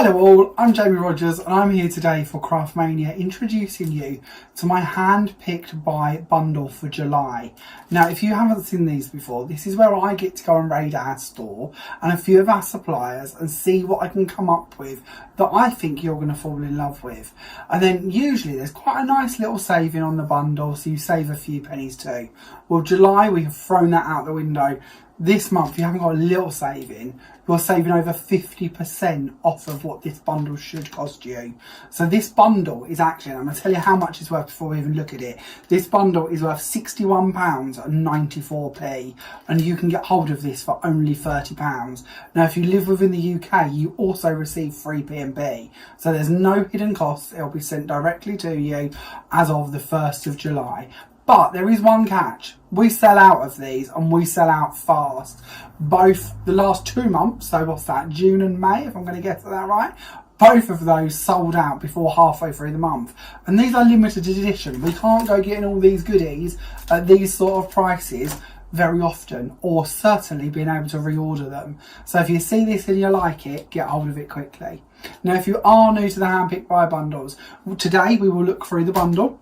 Hello all, I'm Jamie Rodgers and I'm here today for Craftmania, introducing you to my hand-picked buy bundle for July. Now if you haven't seen these before, this is where I get to go and raid our store and a few of our suppliers and see what I can come up with that I think you're going to fall in love with. And then usually there's quite a nice little saving on the bundle, so you save a few pennies too. Well, July, we have thrown that out the window. This month you haven't got a little saving, you're saving over 50% off of what this bundle should cost you. So this bundle is actually, I'm going to tell you how much it's worth before we even look at it. This bundle is worth £61.94, and you can get hold of this for only £30. Now if you live within the UK, you also receive free P&B. So there's no hidden costs, it'll be sent directly to you as of the 1st of July. But there is one catch. We sell out of these and we sell out fast. Both the last 2 months, so what's that, June and May, if I'm going to get to that right, both of those sold out before halfway through the month. And these are limited edition. We can't go getting all these goodies at these sort of prices very often, or certainly being able to reorder them. So if you see this and you like it, get hold of it quickly. Now if you are new to the handpicked buy bundles, today we will look through the bundle.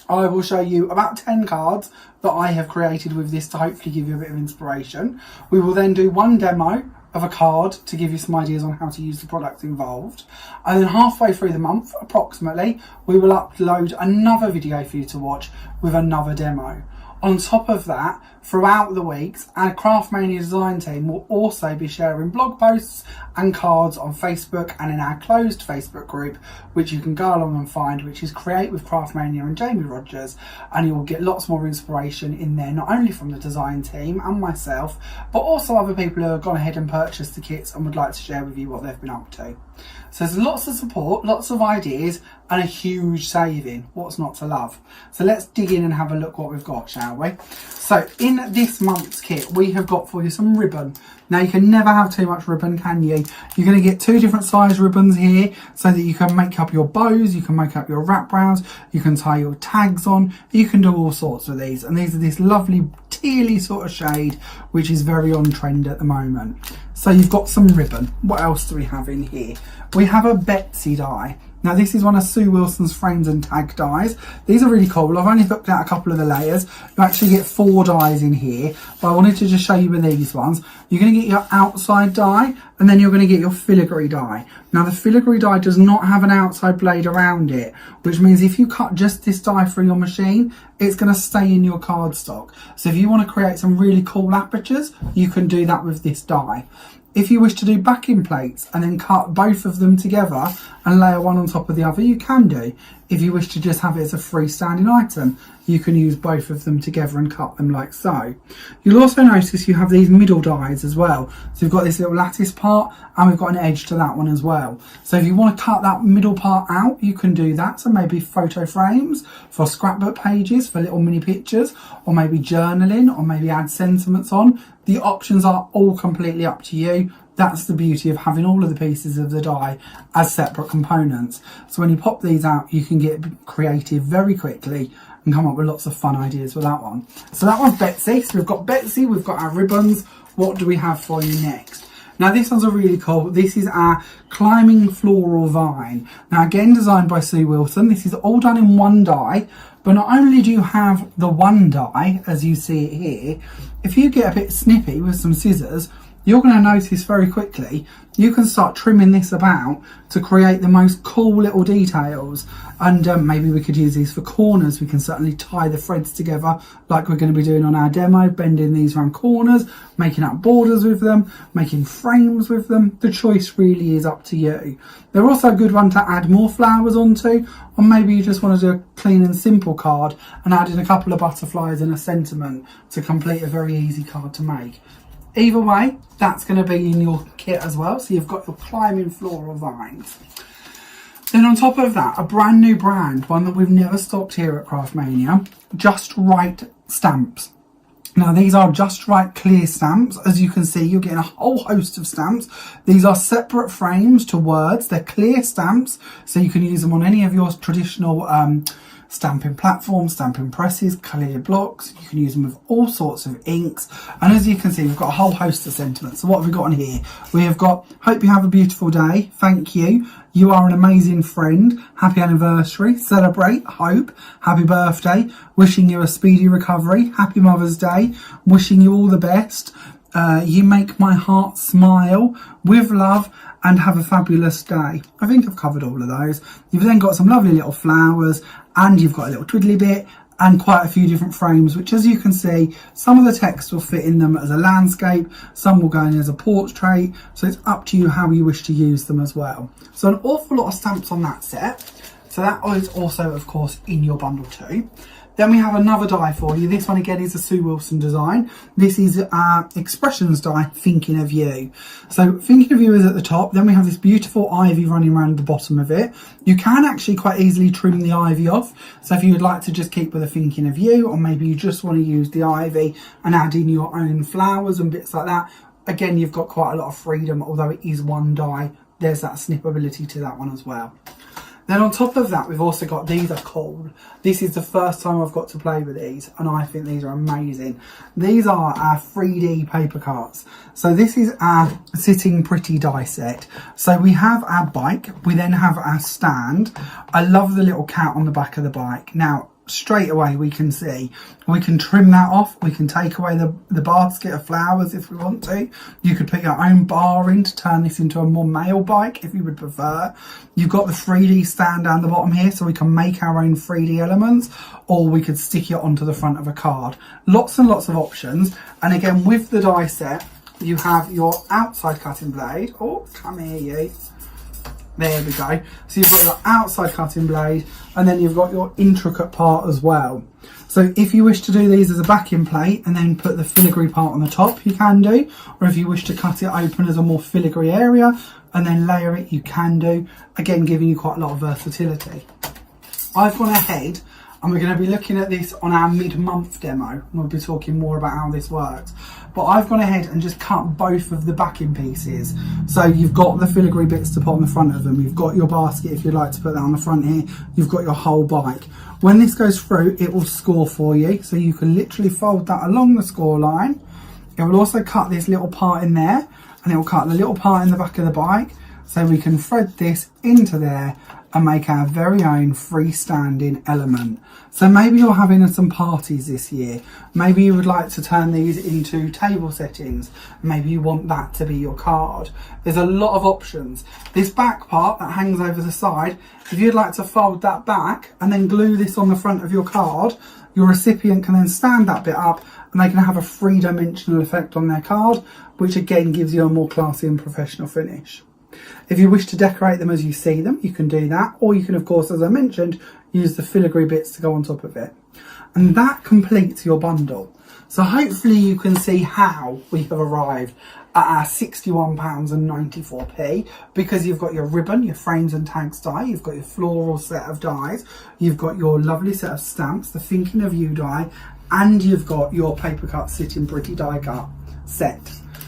I will show you about 10 cards that I have created with this to hopefully give you a bit of inspiration. We will then do one demo of a card to give you some ideas on how to use the products involved. And then halfway through the month, approximately, we will upload another video for you to watch with another demo. On top of that, throughout the weeks, our Craftmania design team will also be sharing blog posts and cards on Facebook and in our closed Facebook group, which you can go along and find, which is Create with Craftmania and Jamie Rodgers, and you will get lots more inspiration in there, not only from the design team and myself, but also other people who have gone ahead and purchased the kits and would like to share with you what they've been up to. So there's lots of support, lots of ideas, and a huge saving. What's not to love? So let's dig in and have a look what we've got, shall we? So in this month's kit, we have got for you some ribbon. Now you can never have too much ribbon, can you? You're going to get 2 different size ribbons here so that you can make up your bows, you can make up your wrap rounds, you can tie your tags on, you can do all sorts of these. And these are this lovely tealy sort of shade, which is very on trend at the moment. So you've got some ribbon. What else do we have in here? We have a Betsy die. Now this is one of Sue Wilson's frames and tag dies. These are really cool. I've only looked at a couple of the layers. You actually get 4 dies in here, but I wanted to just show you with these ones. You're going to get your outside die, and then you're going to get your filigree die. Now the filigree die does not have an outside blade around it, which means if you cut just this die through your machine, it's going to stay in your cardstock. So if you want to create some really cool apertures, you can do that with this die. If you wish to do backing plates and then cut both of them together and layer one on top of the other, you can do. If you wish to just have it as a freestanding item, you can use both of them together and cut them like so. You'll also notice you have these middle dies as well. So we've got this little lattice part and we've got an edge to that one as well. So if you want to cut that middle part out, you can do that. So maybe photo frames for scrapbook pages, for little mini pictures, or maybe journaling, or maybe add sentiments on. The options are all completely up to you. That's the beauty of having all of the pieces of the die as separate components. So when you pop these out, you can get creative very quickly and come up with lots of fun ideas with that one. So that one's Betsy. So we've got Betsy, we've got our ribbons. What do we have for you next? Now this one's a really cool. This is our climbing floral vine. Now again, designed by Sue Wilson. This is all done in 1 die. But not only do you have the 1 die, as you see it here, if you get a bit snippy with some scissors, you're going to notice very quickly you can start trimming this about to create the most cool little details. And maybe we could use these for corners. We can certainly tie the threads together like we're going to be doing on our demo, bending these around corners, making up borders with them, making frames with them. The choice really is up to you. They're also a good one to add more flowers onto, or maybe you just want to do a clean and simple card and add in a couple of butterflies and a sentiment to complete a very easy card to make. Either way, that's going to be in your kit as well. So you've got your climbing floral vines. Then on top of that, a brand new brand, one that we've never stocked here at Craftmania, Just Right stamps. Now these are Just Right clear stamps. As you can see, you're getting a whole host of stamps. These are separate frames to words. They're clear stamps, so you can use them on any of your traditional stamping platforms, stamping presses, clear blocks. You can use them with all sorts of inks. And as you can see, we've got a whole host of sentiments. So what have we got on here? We have got, hope you have a beautiful day. Thank you. You are an amazing friend. Happy anniversary. Celebrate. Hope. Happy birthday. Wishing you a speedy recovery. Happy Mother's Day. Wishing you all the best. You make my heart smile. With love. And have a fabulous day. I think I've covered all of those. You've then got some lovely little flowers. And you've got a little twiddly bit. And quite a few different frames, which, as you can see, some of the text will fit in them as a landscape, some will go in as a portrait, so it's up to you how you wish to use them as well. So an awful lot of stamps on that set. So that is also, of course, in your bundle too. Then we have another die for you. This one again is a Sue Wilson design. This is our Expressions die, Thinking of You. So Thinking of You is at the top. Then we have this beautiful ivy running around the bottom of it. You can actually quite easily trim the ivy off. So if you would like to just keep with a Thinking of You, or maybe you just want to use the ivy and add in your own flowers and bits like that, again, you've got quite a lot of freedom. Although it is one die, there's that snippability to that one as well. Then on top of that, we've also got, these are cool. This is the first time I've got to play with these, and I think these are amazing. These are our 3D paper cuts. So this is our Sitting Pretty die set. So we have our bike, we then have our stand. I love the little cat on the back of the bike. Now, straight away we can see we can trim that off, we can take away the basket of flowers if we want to. You could put your own bar in to turn this into a more male bike if you would prefer. You've got the 3D stand down the bottom here, so we can make our own 3D elements, or we could stick it onto the front of a card. Lots and lots of options. And again, with the die set, you have your outside cutting blade. Oh, come here you. There we go. So you've got your outside cutting blade, and then you've got your intricate part as well. So if you wish to do these as a backing plate and then put the filigree part on the top, you can do. Or if you wish to cut it open as a more filigree area and then layer it, you can do. Again, giving you quite a lot of versatility. I've gone ahead and we're going to be looking at this on our mid-month demo, and we'll be talking more about how this works. But I've gone ahead and just cut both of the backing pieces. So you've got the filigree bits to put on the front of them, you've got your basket if you'd like to put that on the front here, you've got your whole bike. When this goes through, it will score for you, so you can literally fold that along the score line. It will also cut this little part in there, and it will cut the little part in the back of the bike, so we can thread this into there and make our very own freestanding element. So maybe you're having some parties this year. Maybe you would like to turn these into table settings. Maybe you want that to be your card. There's a lot of options. This back part that hangs over the side, if you'd like to fold that back and then glue this on the front of your card, your recipient can then stand that bit up and they can have a three-dimensional effect on their card, which again gives you a more classy and professional finish. If you wish to decorate them as you see them, you can do that. Or you can, of course, as I mentioned, use the filigree bits to go on top of it. And that completes your bundle. So hopefully you can see how we have arrived at our £61.94, because you've got your ribbon, your frames and tags die, you've got your floral set of dies, you've got your lovely set of stamps, the Thinking of You die, and you've got your paper cut Sitting Pretty die cut set.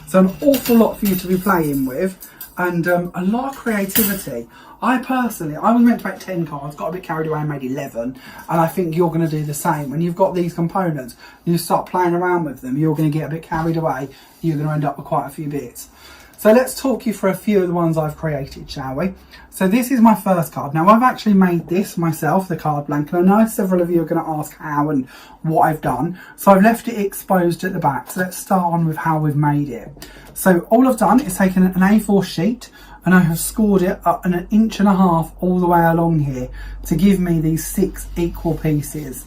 So an awful lot for you to be playing with. And a lot of creativity. I was meant to make 10 cards, got a bit carried away and made 11, and I think you're going to do the same. When you've got these components, you start playing around with them, you're going to get a bit carried away, you're going to end up with quite a few bits. So let's talk you through a few of the ones I've created, shall we? So this is my first card. Now I've actually made this myself, the card blank, and I know several of you are going to ask how and what I've done. So I've left it exposed at the back. So let's start on with how we've made it. So all I've done is taken an A4 sheet and I have scored it up an inch and a half all the way along here to give me these 6 equal pieces.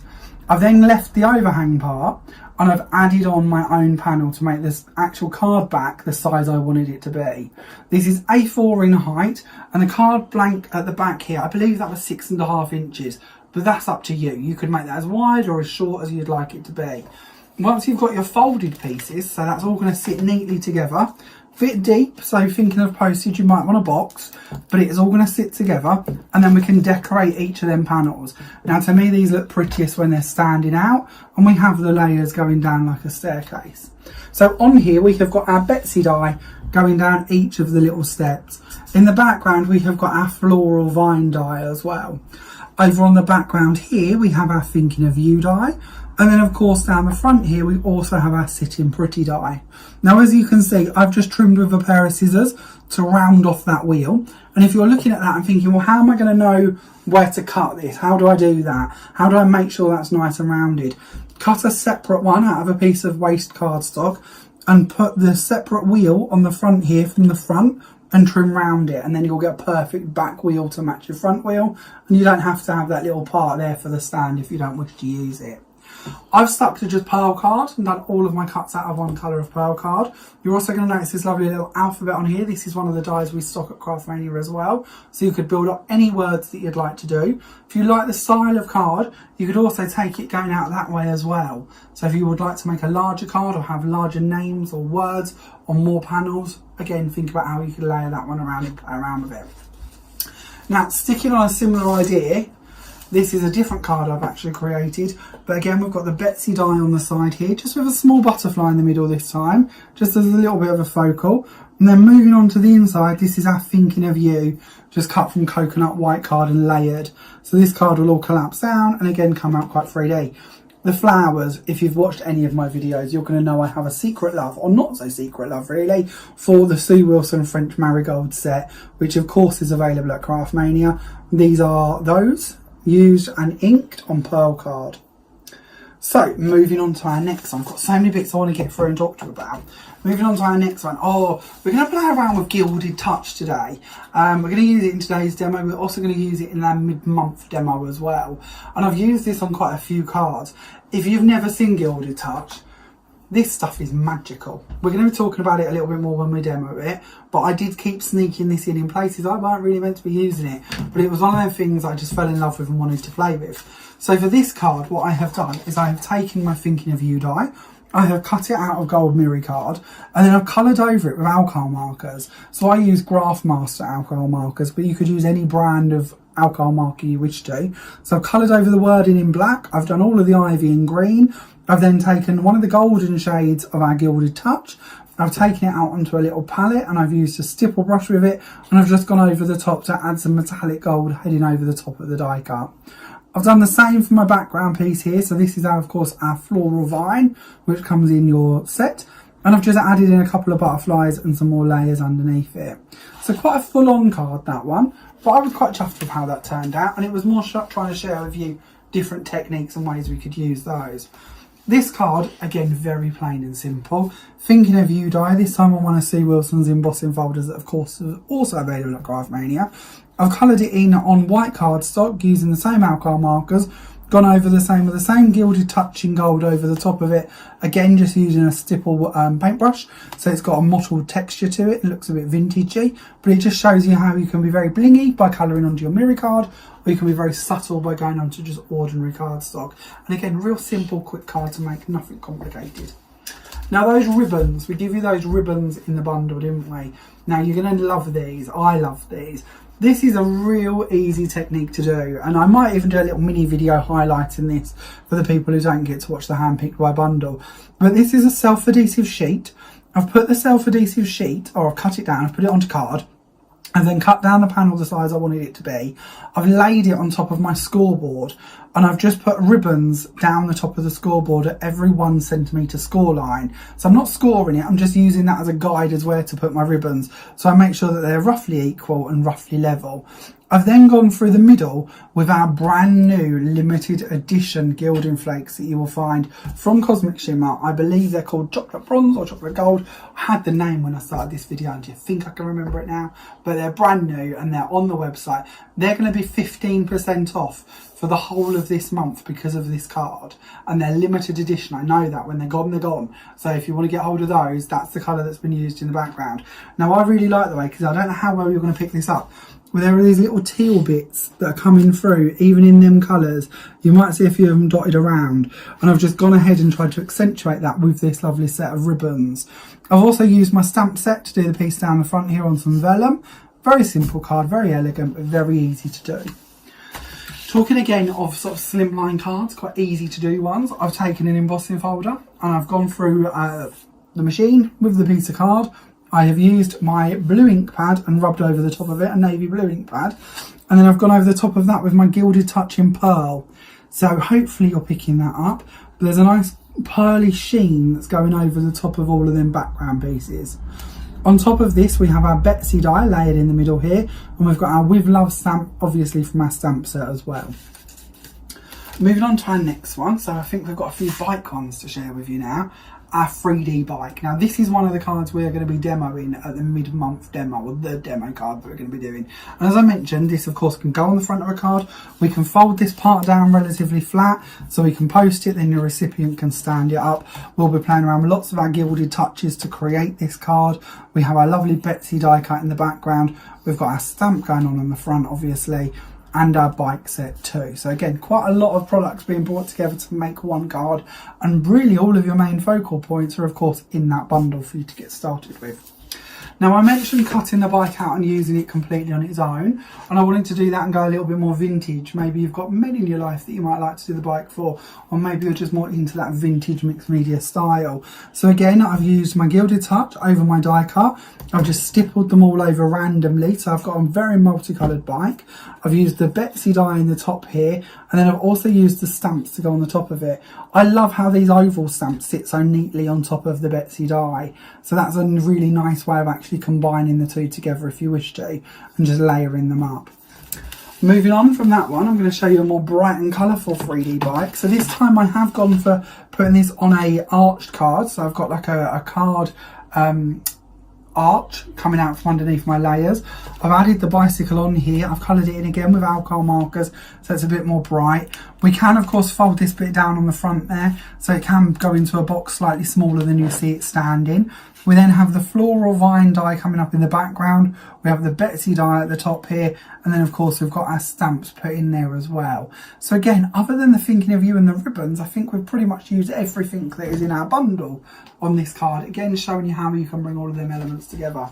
I've then left the overhang part and I've added on my own panel to make this actual card back the size I wanted it to be. This is A4 in height, and the card blank at the back here, I believe that was 6.5 inches, but that's up to you. You could make that as wide or as short as you'd like it to be. Once you've got your folded pieces, so that's all going to sit neatly together, bit deep, so thinking of postage you might want a box, but it's all going to sit together, and then we can decorate each of them panels. Now to me these look prettiest when they're standing out, and we have the layers going down like a staircase. So on here we have got our Betsy die going down each of the little steps. In the background we have got our floral vine die as well. Over on the background here, we have our Thinking of You die. And then of course down the front here, we also have our Sitting Pretty die. Now, as you can see, I've just trimmed with a pair of scissors to round off that wheel. And if you're looking at that and thinking, well, how am I going to know where to cut this? How do I do that? How do I make sure that's nice and rounded? Cut a separate one out of a piece of waste cardstock and put the separate wheel on the front here from the front and trim round it, and then you'll get a perfect back wheel to match your front wheel, and you don't have to have that little part there for the stand if you don't wish to use it. I've stuck to just pearl card and done all of my cuts out of one colour of pearl card. You're also going to notice this lovely little alphabet on here. This is one of the dies we stock at Craftmania as well, so you could build up any words that you'd like to do. If you like the style of card, you could also take it going out that way as well. So if you would like to make a larger card or have larger names or words on more panels, again, think about how you could layer that one around and play around with it. Now, sticking on a similar idea, this is a different card I've actually created, but again we've got the Betsy die on the side here, just with a small butterfly in the middle this time, just as a little bit of a focal. And then moving on to the inside, this is our Thinking of You, just cut from coconut white card and layered. So this card will all collapse down and again come out quite 3D. The flowers, if you've watched any of my videos, you're going to know I have a secret love, or not so secret love really, for the Sue Wilson French Marigold set, which of course is available at Craftmania. These are those, used and inked on pearl card. So moving on to our next one, I've got so many bits I want to get through and talk to you about. Moving on to our next one, we're going to play around with Gilded Touch today. We're going to use it in today's demo. We're also going to use it in our mid-month demo as well. And I've used this on quite a few cards. If you've never seen Gilded Touch, this stuff is magical. We're going to be talking about it a little bit more when we demo it, but I did keep sneaking this in places I weren't really meant to be using it, but it was one of those things I just fell in love with and wanted to play with. So for this card, what I have done is I have taken my Thinking of You die, I have cut it out of gold mirror card, and then I've coloured over it with alcohol markers. So I use Craftmaster alcohol markers, but you could use any brand of alcohol marker you wish to. So I've coloured over the wording in black, I've done all of the ivy in green, I've then taken one of the golden shades of our Gilded Touch, I've taken it out onto a little palette and I've used a stipple brush with it, and I've just gone over the top to add some metallic gold heading over the top of the die cut. I've done the same for my background piece here, so this is of course our floral vine, which comes in your set, and I've just added in a couple of butterflies and some more layers underneath it. So quite a full-on card, that one, but I was quite chuffed with how that turned out, and it was more trying to share with you different techniques and ways we could use those. This card, again, very plain and simple. Thinking of You die, this time on one of Sue Wilson's embossing folders that of course is also available at Craftmania. I've coloured it in on white cardstock using the same alcohol markers, gone over the same with the same Gilded Touch in gold over the top of it, again just using a stipple paintbrush, so it's got a mottled texture to it. It looks a bit vintagey, but it just shows you how you can be very blingy by colouring onto your mirror card, or you can be very subtle by going onto just ordinary cardstock. And again, real simple, quick card to make, nothing complicated. Now those ribbons, we give you those ribbons in the bundle, didn't we? Now you're going to love these, I love these. This is a real easy technique to do, and I might even do a little mini video highlighting this for the people who don't get to watch the hand-picked by bundle. But this is a self-adhesive sheet. I've put the self-adhesive sheet, or I've cut it down, I've put it onto card, and then cut down the panel the size I wanted it to be. I've laid it on top of my scoreboard, and I've just put ribbons down the top of the scoreboard at every 1 centimetre score line. So I'm not scoring it, I'm just using that as a guide as where to put my ribbons, so I make sure that they're roughly equal and roughly level. I've then gone through the middle with our brand new limited edition gilding flakes that you will find from Cosmic Shimmer. I believe they're called Chocolate Bronze or Chocolate Gold. I had the name when I started this video, and do you think I can remember it now? But they're brand new and they're on the website. They're going to be 15% off for the whole of this month because of this card, and they're limited edition. I know that when they're gone, they're gone. So if you want to get hold of those, that's the colour that's been used in the background. Now I really like the way, because I don't know how well you're going to pick this up, well, there are these little teal bits that are coming through, even in them colours. You might see a few of them dotted around, and I've just gone ahead and tried to accentuate that with this lovely set of ribbons. I've also used my stamp set to do the piece down the front here on some vellum. Very simple card, very elegant, but very easy to do. Talking again of sort of slimline cards, quite easy to do ones, I've taken an embossing folder and I've gone through the machine with the piece of card. I have used my blue ink pad and rubbed over the top of it, a navy blue ink pad. And then I've gone over the top of that with my Gilded Touch in Pearl. So hopefully you're picking that up. But there's a nice pearly sheen that's going over the top of all of them background pieces. On top of this, we have our Betsy die layered in the middle here. And we've got our With Love stamp, obviously from our stamp set as well. Moving on to our next one. So I think we've got a few bike ones to share with you now. Our 3D bike. Now this is one of the cards we are going to be demoing at the mid-month demo, or the demo card that we're going to be doing. And as I mentioned, this of course can go on the front of a card. We can fold this part down relatively flat, so we can post it, then your recipient can stand it up. We'll be playing around with lots of our gilded touches to create this card. We have our lovely Betsy die cut in the background. We've got our stamp going on the front, obviously, and our bike set too. So again, quite a lot of products being brought together to make one card, and really all of your main focal points are of course in that bundle for you to get started with. Now I mentioned cutting the bike out and using it completely on its own, and I wanted to do that and go a little bit more vintage. Maybe you've got men in your life that you might like to do the bike for, or maybe you're just more into that vintage mixed media style. So again, I've used my Gilded Touch over my die cut. I've just stippled them all over randomly, so I've got a very multicoloured bike. I've used the Betsy die in the top here, and then I've also used the stamps to go on the top of it. I love how these oval stamps sit so neatly on top of the Betsy die. So that's a really nice way of actually combining the two together if you wish to, and just layering them up. Moving on from that one, I'm going to show you a more bright and colourful 3D bike. So this time I have gone for putting this on a arched card. So I've got like a card arch coming out from underneath my layers. I've added the bicycle on here. I've coloured it in again with alcohol markers, so it's a bit more bright. We can of course fold this bit down on the front there, so it can go into a box slightly smaller than you see it standing. We then have the floral vine die coming up in the background. We have the Betsy die at the top here, and then of course we've got our stamps put in there as well. So again, other than the thinking of you and the ribbons, I think we've pretty much used everything that is in our bundle on this card. Again, showing you how you can bring all of them elements together.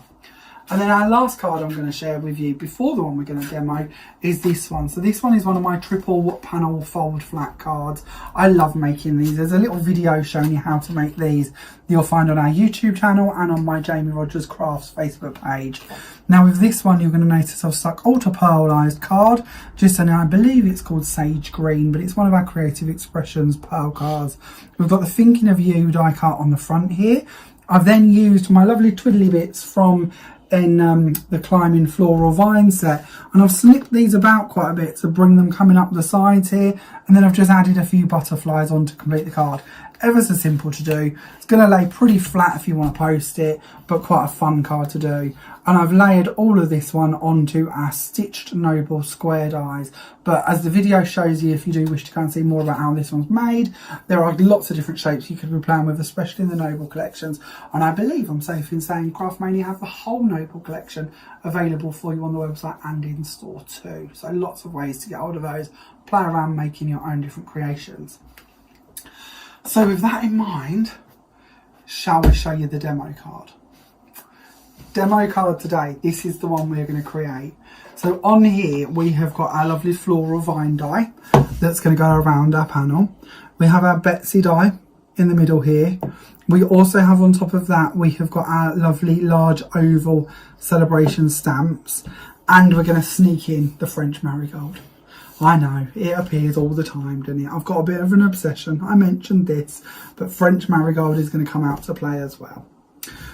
And then our last card I'm going to share with you before the one we're going to demo is this one. So this one is one of my triple panel fold flat cards. I love making these. There's a little video showing you how to make these you'll find on our YouTube channel and on my Jamie Rodgers Crafts Facebook page. Now with this one, you're going to notice I've stuck ultra pearlized card, just in, I believe it's called Sage Green, but it's one of our Creative Expressions pearl cards. We've got the Thinking of You die cut on the front here. I've then used my lovely twiddly bits from the Climbing Floral Vine set, and I've snipped these about quite a bit to bring them coming up the sides here, and then I've just added a few butterflies on to complete the card. Ever so simple to do. It's going to lay pretty flat if you want to post it, but quite a fun card to do. And I've layered all of this one onto our Stitched Noble square dies. But as the video shows you, if you do wish to kind of see more about how this one's made, there are lots of different shapes you could be playing with, especially in the Noble collections. And I believe I'm safe in saying Craftmania have the whole Noble collection available for you on the website and in store too. So lots of ways to get hold of those, play around making your own different creations. So with that in mind, shall we show you the demo card? Demo card today, this is the one we're going to create. So on here we have got our lovely floral vine die that's going to go around our panel. We have our Betsy die in the middle here. We also have on top of that, we have got our lovely large oval celebration stamps, and we're going to sneak in the French marigold. I know, it appears all the time, doesn't it? I've got a bit of an obsession. I mentioned this, but French marigold is going to come out to play as well.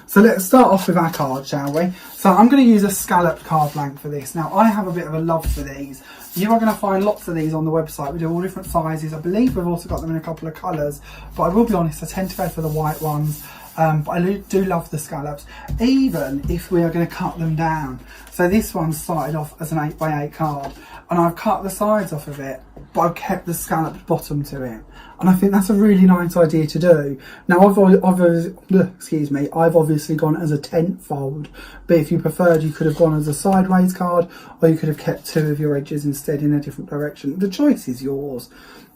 So let's start off with our card, shall we? So I'm going to use a scalloped card blank for this. Now, I have a bit of a love for these. You are going to find lots of these on the website. We do all different sizes. I believe we've also got them in a couple of colours, but I will be honest, I tend to go for the white ones. But I do love the scallops, even if we are going to cut them down. So this one started off as an 8x8 card, and I've cut the sides off of it, but I've kept the scalloped bottom to it. And I think that's a really nice idea to do. Now, I've obviously gone as a tent fold, but if you preferred, you could have gone as a sideways card, or you could have kept two of your edges instead in a different direction. The choice is yours,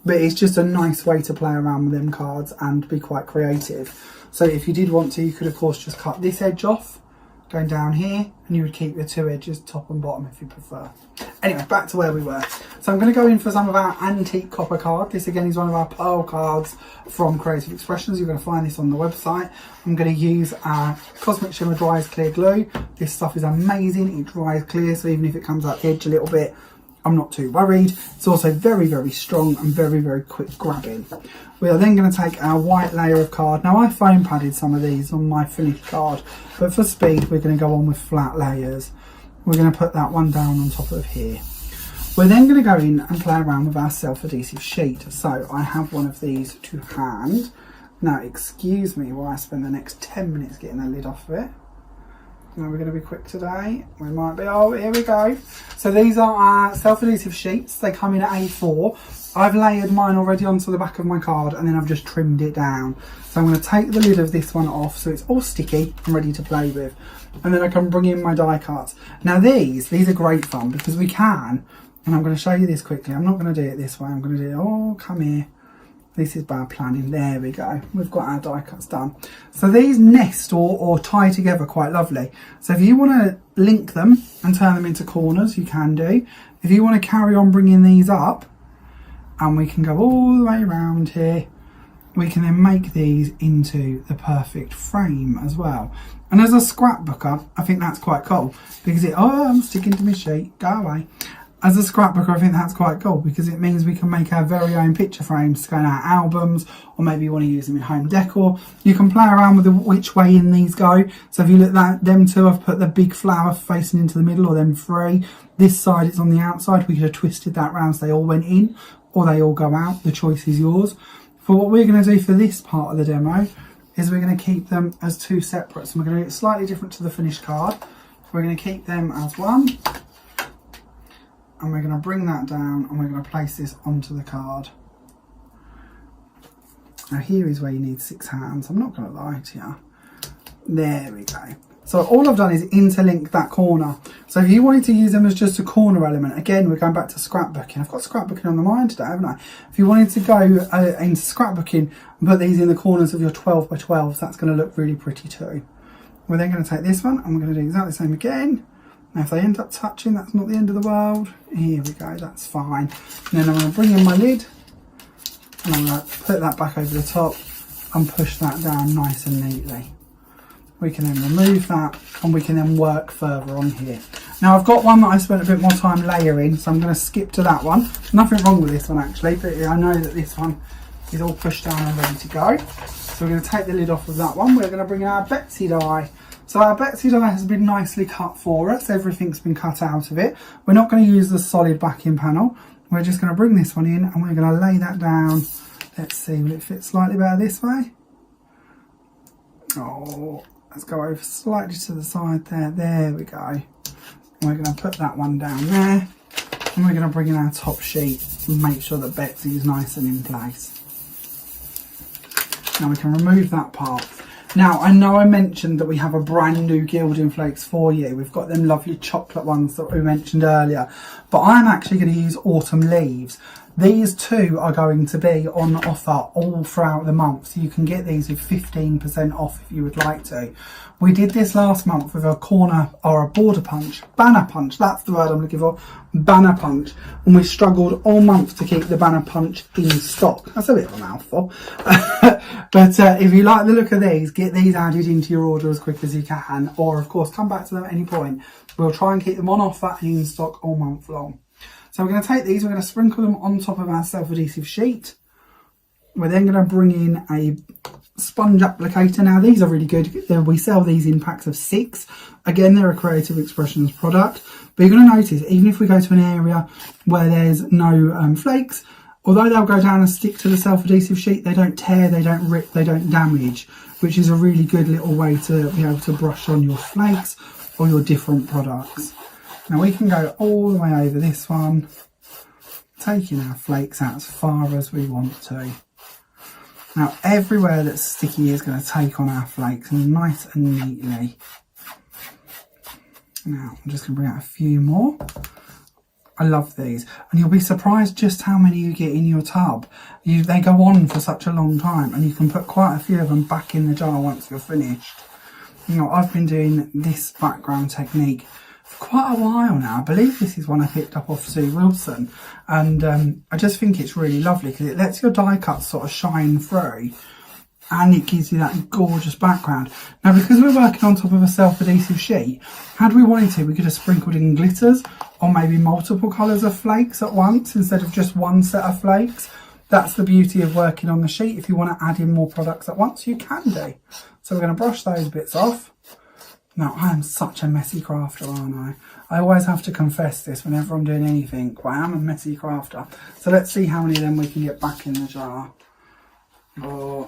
but it's just a nice way to play around with them cards and be quite creative. So if you did want to, you could of course just cut this edge off, going down here, and you would keep your two edges top and bottom if you prefer. Anyway, back to where we were. So I'm going to go in for some of our antique copper card. This again is one of our pearl cards from Creative Expressions. You're going to find this on the website. I'm going to use our Cosmic Shimmer Dries Clear Glue. This stuff is amazing. It dries clear, so even if it comes out the edge a little bit, I'm not too worried. It's also very, very strong and very, very quick grabbing. We are then going to take our white layer of card. Now I foam padded some of these on my finished card, but for speed we're going to go on with flat layers. We're going to put that one down on top of here. We're then going to go in and play around with our self-adhesive sheet. So I have one of these to hand. Now excuse me while I spend the next 10 minutes getting the lid off of it. Now we're going to be quick today. We might be. Oh, here we go. So these are our self-adhesive sheets. They come in at A4. I've layered mine already onto the back of my card, and then I've just trimmed it down. So I'm going to take the lid of this one off so it's all sticky and ready to play with. And then I can bring in my die cuts. Now these are great fun because we can, and I'm going to show you this quickly. I'm not going to do it this way. I'm going to do it, oh, come here. This is bad planning. There we go. We've got our die cuts done. So these nest or tie together quite lovely. So if you want to link them and turn them into corners, you can do. If you want to carry on bringing these up, and we can go all the way around here, we can then make these into the perfect frame as well. And as a scrapbooker, I think that's quite cool because I'm sticking to my sheet, go away. As a scrapbooker, I think that's quite cool because it means we can make our very own picture frames to go in our albums, or maybe you want to use them in home decor. You can play around with which way in these go. So if you look at them two, I've put the big flower facing into the middle, or them three. This side is on the outside. We could have twisted that round so they all went in, or they all go out. The choice is yours. For what we're going to do for this part of the demo is we're going to keep them as two separate. So we're going to do it slightly different to the finished card. We're going to keep them as one. And we're going to bring that down and we're going to place this onto the card. Now here is where you need 6 hands. I'm not going to lie to you. There we go. So all I've done is interlink that corner. So if you wanted to use them as just a corner element, again, we're going back to scrapbooking. I've got scrapbooking on the mind today, haven't I? If you wanted to go into scrapbooking and put these in the corners of your 12 by 12s, that's going to look really pretty too. We're then going to take this one and we're going to do exactly the same again. Now if they end up touching, that's not the end of the world. Here we go, that's fine. And then I'm going to bring in my lid and I'm going to put that back over the top and push that down nice and neatly. We can then remove that and we can then work further on here. Now I've got one that I spent a bit more time layering, so I'm going to skip to that one. Nothing wrong with this one actually, but I know that this one is all pushed down and ready to go. So we're going to take the lid off of that one. We're going to bring in our Betsy die. So our Betsy die has been nicely cut for us. Everything's been cut out of it. We're not going to use the solid backing panel. We're just going to bring this one in and we're going to lay that down. Let's see, will it fit slightly better this way? Oh, let's go over slightly to the side there. There we go. And we're going to put that one down there. And we're going to bring in our top sheet and make sure that Betsy is nice and in place. Now we can remove that part. Now, I know I mentioned that we have a brand new gilding flakes for you. We've got them lovely chocolate ones that we mentioned earlier. But I'm actually going to use autumn leaves. These two are going to be on offer all throughout the month. So you can get these with 15% off if you would like to. We did this last month with a corner or a border punch, banner punch. That's the word I'm looking for, banner punch. And we struggled all month to keep the banner punch in stock. That's a bit of a mouthful. But if you like the look of these, get these added into your order as quick as you can. Or of course, come back to them at any point. We'll try and keep them on offer and in stock all month long. So we're going to take these, we're going to sprinkle them on top of our self-adhesive sheet. We're then going to bring in a sponge applicator. Now these are really good. We sell these in packs of 6. Again, they're a Creative Expressions product. But you're going to notice, even if we go to an area where there's no flakes, although they'll go down and stick to the self-adhesive sheet, they don't tear, they don't rip, they don't damage, which is a really good little way to be able to brush on your flakes or your different products. Now we can go all the way over this one, taking our flakes out as far as we want to. Now everywhere that's sticky is going to take on our flakes nice and neatly. Now I'm just going to bring out a few more. I love these, and you'll be surprised just how many you get in your tub. They go on for such a long time, and you can put quite a few of them back in the jar once you're finished. You know, I've been doing this background technique for quite a while now. I believe this is one I picked up off Sue Wilson, and I just think it's really lovely because it lets your die cuts sort of shine through and it gives you that gorgeous background. Now, because we're working on top of a self-adhesive sheet, had we wanted to, we could have sprinkled in glitters or maybe multiple colours of flakes at once instead of just one set of flakes. That's the beauty of working on the sheet. If you want to add in more products at once, you can do. So we're going to brush those bits off. Now, I am such a messy crafter, aren't I? I always have to confess this whenever I'm doing anything. Well, I am a messy crafter. So let's see how many of them we can get back in the jar. Oh,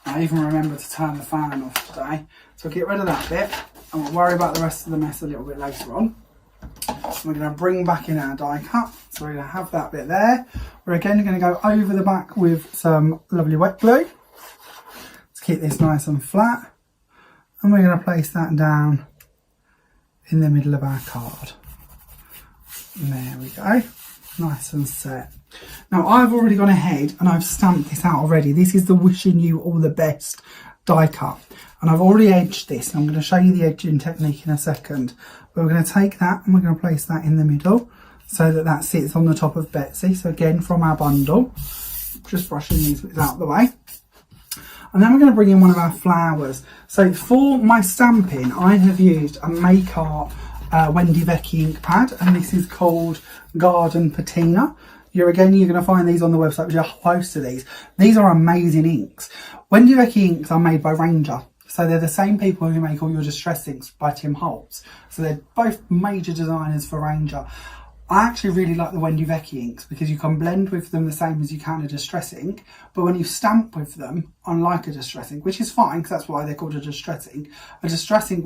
I even remember to turn the fan off today. So get rid of that bit and we'll worry about the rest of the mess a little bit later on. So we're going to bring back in our die cut. So we're going to have that bit there. We're again going to go over the back with some lovely wet glue to keep this nice and flat. And we're going to place that down in the middle of our card. And there we go. Nice and set. Now, I've already gone ahead and I've stamped this out already. This is the Wishing You All the Best die cut. And I've already edged this. I'm going to show you the edging technique in a second. But we're going to take that and we're going to place that in the middle so that that sits on the top of Betsy. So again, from our bundle, just brushing these bits out of the way. And then we're going to bring in one of our flowers. So for my stamping, I have used a Make Art Wendy Vecchi ink pad, and this is called Garden Patina. You're going to find these on the website, which are a whole host of these. These are amazing inks. Wendy Vecchi inks are made by Ranger. So they're the same people who make all your distress inks by Tim Holtz. So they're both major designers for Ranger. I actually really like the Wendy Vecchi inks because you can blend with them the same as you can a distress ink, but when you stamp with them, unlike a distress ink, which is fine because that's why they're called a distress ink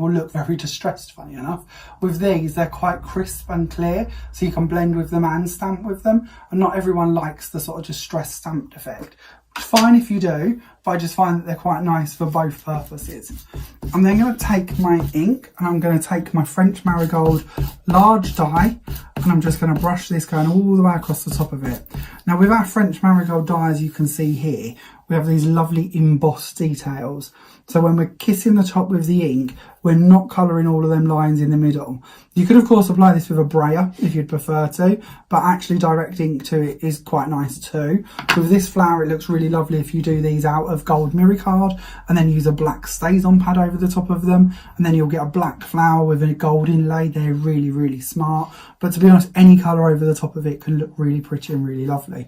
will look very distressed, funny enough. With these, they're quite crisp and clear, so you can blend with them and stamp with them, and not everyone likes the sort of distress stamped effect. It's fine if you do, but I just find that they're quite nice for both purposes. I'm then going to take my ink and I'm going to take my French Marigold large die and I'm just going to brush this going all the way across the top of it. Now with our French Marigold die, as you can see here, we have these lovely embossed details. So when we're kissing the top with the ink, we're not colouring all of them lines in the middle. You could of course apply this with a brayer if you'd prefer to, but actually direct ink to it is quite nice too. With this flower, it looks really lovely if you do these out of gold mirror card and then use a black StazOn pad over the top of them, and then you'll get a black flower with a gold inlay. They're really, really smart. But to be honest, any colour over the top of it can look really pretty and really lovely.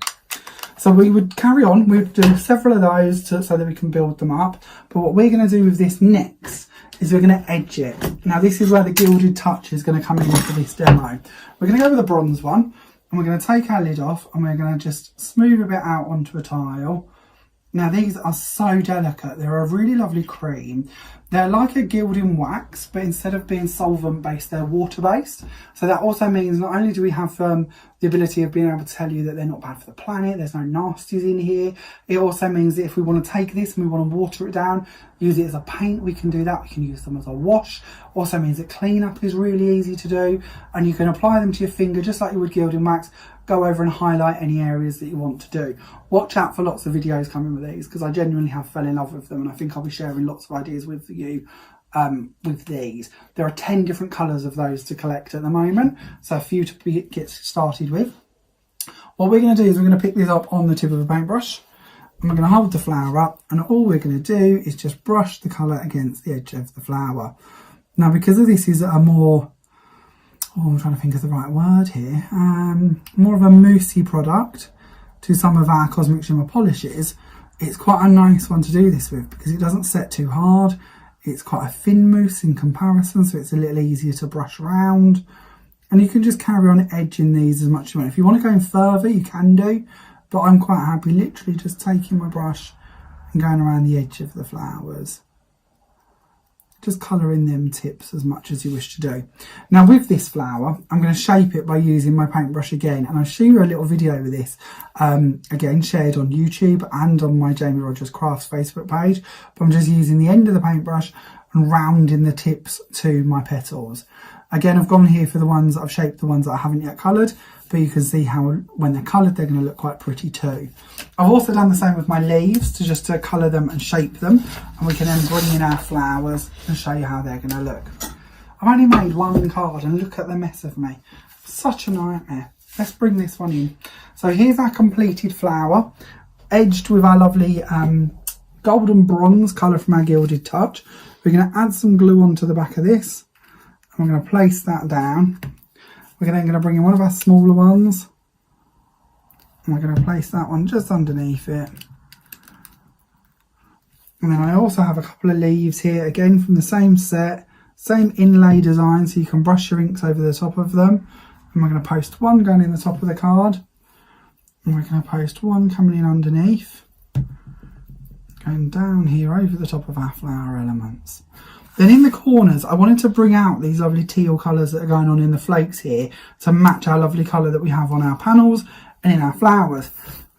So we would carry on, we'd do several of those so that we can build them up. But what we're going to do with this next is we're going to edge it. Now this is where the gilded touch is going to come in for this demo. We're going to go with a bronze one and we're going to take our lid off and we're going to just smooth a bit out onto a tile. Now these are so delicate, they're a really lovely cream. They're like a gilding wax, but instead of being solvent based, they're water based. So that also means not only do we have the ability of being able to tell you that they're not bad for the planet, there's no nasties in here. It also means that if we want to take this and we want to water it down, use it as a paint, we can do that. We can use them as a wash. Also means that cleanup is really easy to do, and you can apply them to your finger just like you would gilding wax. Go over and highlight any areas that you want to do. Watch out for lots of videos coming with these because I genuinely have fell in love with them, and I think I'll be sharing lots of ideas with you with these. There are 10 different colours of those to collect at the moment, so a few to get started with. What we're going to do is we're going to pick these up on the tip of a paintbrush and we're going to hold the flower up, and all we're going to do is just brush the colour against the edge of the flower. Now because of this is a more, I'm trying to think of the right word here, more of a moussey product to some of our Cosmic Shimmer polishes, it's quite a nice one to do this with because it doesn't set too hard. It's quite a thin mousse in comparison, so it's a little easier to brush around. And you can just carry on edging these as much as you want. If you want to go in further, you can do, but I'm quite happy literally just taking my brush and going around the edge of the flowers. Just colour in them tips as much as you wish to do. Now with this flower, I'm going to shape it by using my paintbrush again, and I'll show you a little video of this, again shared on YouTube and on my Jamie Rodgers Crafts Facebook page, but I'm just using the end of the paintbrush and rounding the tips to my petals. Again, I've gone here for the ones that I've shaped, the ones that I haven't yet coloured, but you can see how when they're coloured they're going to look quite pretty too. I've also done the same with my leaves to colour them and shape them, and we can then bring in our flowers and show you how they're going to look. I've only made one card and look at the mess of me. Such a nightmare. Let's bring this one in. So here's our completed flower, edged with our lovely golden bronze colour from our Gilded Touch. We're going to add some glue onto the back of this. And we're going to place that down. We're then going to bring in one of our smaller ones. And we're going to place that one just underneath it. And then I also have a couple of leaves here, again from the same set. Same inlay design, so you can brush your inks over the top of them. And we're going to post one going in the top of the card. And we're going to post one coming in underneath. Going down here over the top of our flower elements. Then in the corners, I wanted to bring out these lovely teal colours that are going on in the flakes here to match our lovely colour that we have on our panels and in our flowers.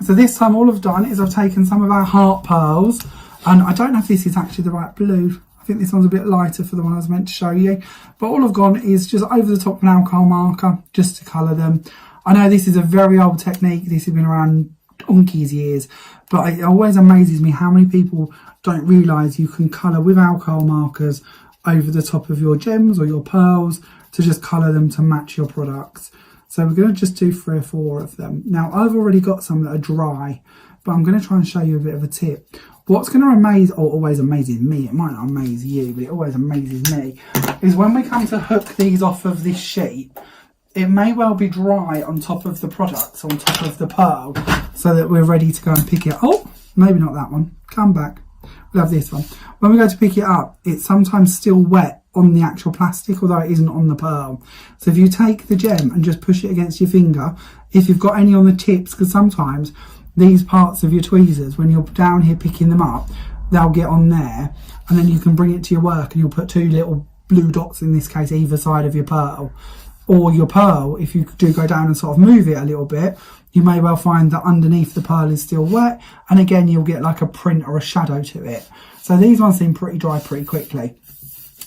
So this time all I've done is I've taken some of our heart pearls, and I don't know if this is actually the right blue. I think this one's a bit lighter for the one I was meant to show you. But all I've gone is just over the top of an alcohol marker just to colour them. I know this is a very old technique. This has been around donkey's years. But it always amazes me how many people don't realise you can colour with alcohol markers over the top of your gems or your pearls to just colour them to match your products. So we're going to just do 3 or 4 of them. Now I've already got some that are dry, but I'm going to try and show you a bit of a tip. What's going to amaze, or always amazes me, it might not amaze you, but it always amazes me, is when we come to hook these off of this sheet, it may well be dry on top of the products, on top of the pearl, so that we're ready to go and pick it. Oh, maybe not that one. Come back. We'll have this one. When we go to pick it up, it's sometimes still wet on the actual plastic, although it isn't on the pearl. So if you take the gem and just push it against your finger, if you've got any on the tips, because sometimes these parts of your tweezers, when you're down here picking them up, they'll get on there, and then you can bring it to your work and you'll put 2 little blue dots, in this case, either side of your pearl. Or your pearl, if you do go down and sort of move it a little bit, you may well find that underneath the pearl is still wet, and again you'll get like a print or a shadow to it. So these ones seem pretty dry pretty quickly,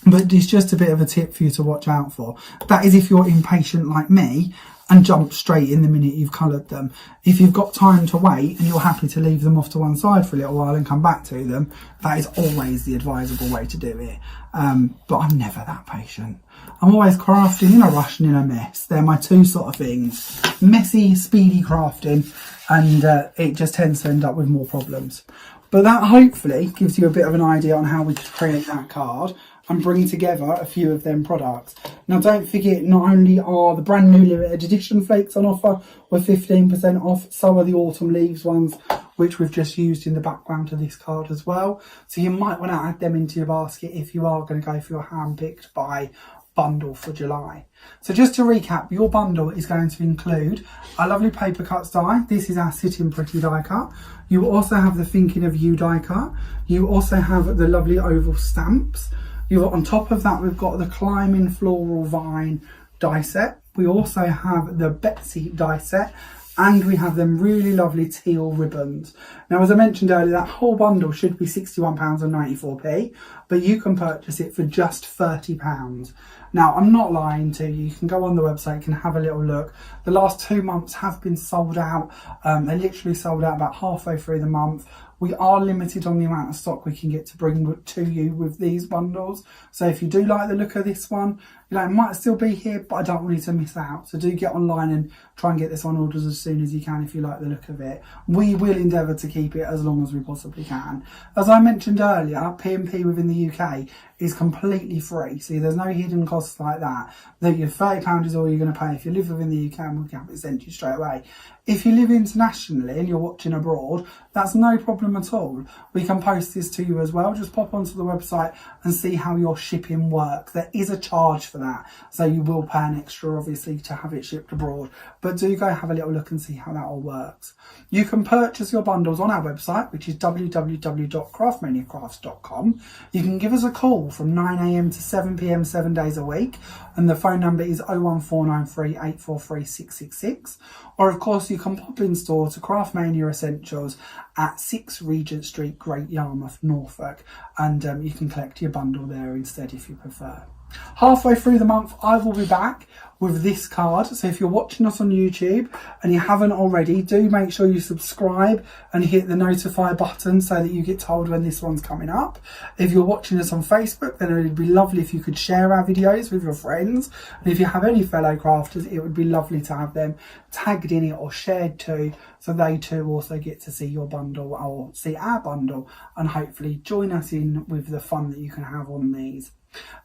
but it's just a bit of a tip for you to watch out for. That is if you're impatient like me and jump straight in the minute you've coloured them. If you've got time to wait and you're happy to leave them off to one side for a little while and come back to them, that is always the advisable way to do it. But I'm never that patient. I'm always crafting in a rush and in a mess. They're my 2 sort of things. Messy, speedy crafting, and it just tends to end up with more problems. But that hopefully gives you a bit of an idea on how we could create that card and bring together a few of them products. Now don't forget, not only are the brand new limited edition flakes on offer with 15% off, so are the autumn leaves ones, which we've just used in the background to this card as well. So you might want to add them into your basket if you are going to go for your hand-picked by bundle for July. So just to recap, your bundle is going to include a lovely PaperCuts die. This is our Sitting Pretty die cut. You also have the Thinking of You die cut. You also have the lovely oval stamps. On top of that, we've got the Climbing Floral Vine die set. We also have the Betsy die set, and we have them really lovely teal ribbons. Now, as I mentioned earlier, that whole bundle should be £61.94, but you can purchase it for just £30. Now, I'm not lying to you. You can go on the website, you can have a little look. The last 2 months have been sold out. They literally sold out about halfway through the month. We are limited on the amount of stock we can get to bring to you with these bundles. So if you do like the look of this one, it might still be here, but I don't want you to miss out. So do get online and try and get this on orders as soon as you can if you like the look of it. We will endeavour to keep it as long as we possibly can. As I mentioned earlier, P&P within the UK is completely free. So there's no hidden costs like that. Your £30 is all you're going to pay if you live within the UK, and we'll have it sent to you straight away. If you live internationally and you're watching abroad, that's no problem at all. We can post this to you as well. Just pop onto the website and see how your shipping works. There is a charge for that, so you will pay an extra obviously to have it shipped abroad, but do go have a little look and see how that all works. You can purchase your bundles on our website, which is www.craftmaniacrafts.com. You can give us a call from 9 AM to 7 PM 7 days a week, and the phone number is 01493 843 666, or of course you can pop in store to Craftmania Essentials at 6 Regent Street, Great Yarmouth, Norfolk, and you can collect your bundle there instead if you prefer. Halfway through the month, I will be back with this card. So if you're watching us on YouTube and you haven't already, do make sure you subscribe and hit the notify button so that you get told when this one's coming up. If you're watching us on Facebook, then it would be lovely if you could share our videos with your friends. And if you have any fellow crafters, it would be lovely to have them tagged in it or shared too, so they too also get to see your bundle or see our bundle and hopefully join us in with the fun that you can have on these.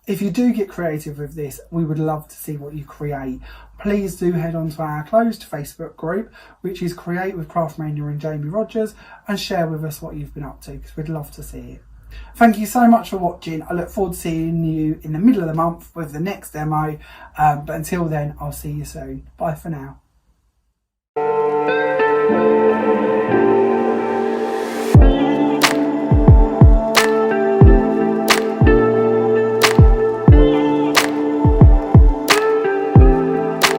If you do get creative with this, we would love to see what you create. Please do head on to our closed Facebook group, which is Create with Craftmania and Jamie Rodgers, and share with us what you've been up to, because we'd love to see it. Thank you so much for watching. I look forward to seeing you in the middle of the month with the next demo. But until then, I'll see you soon. Bye for now.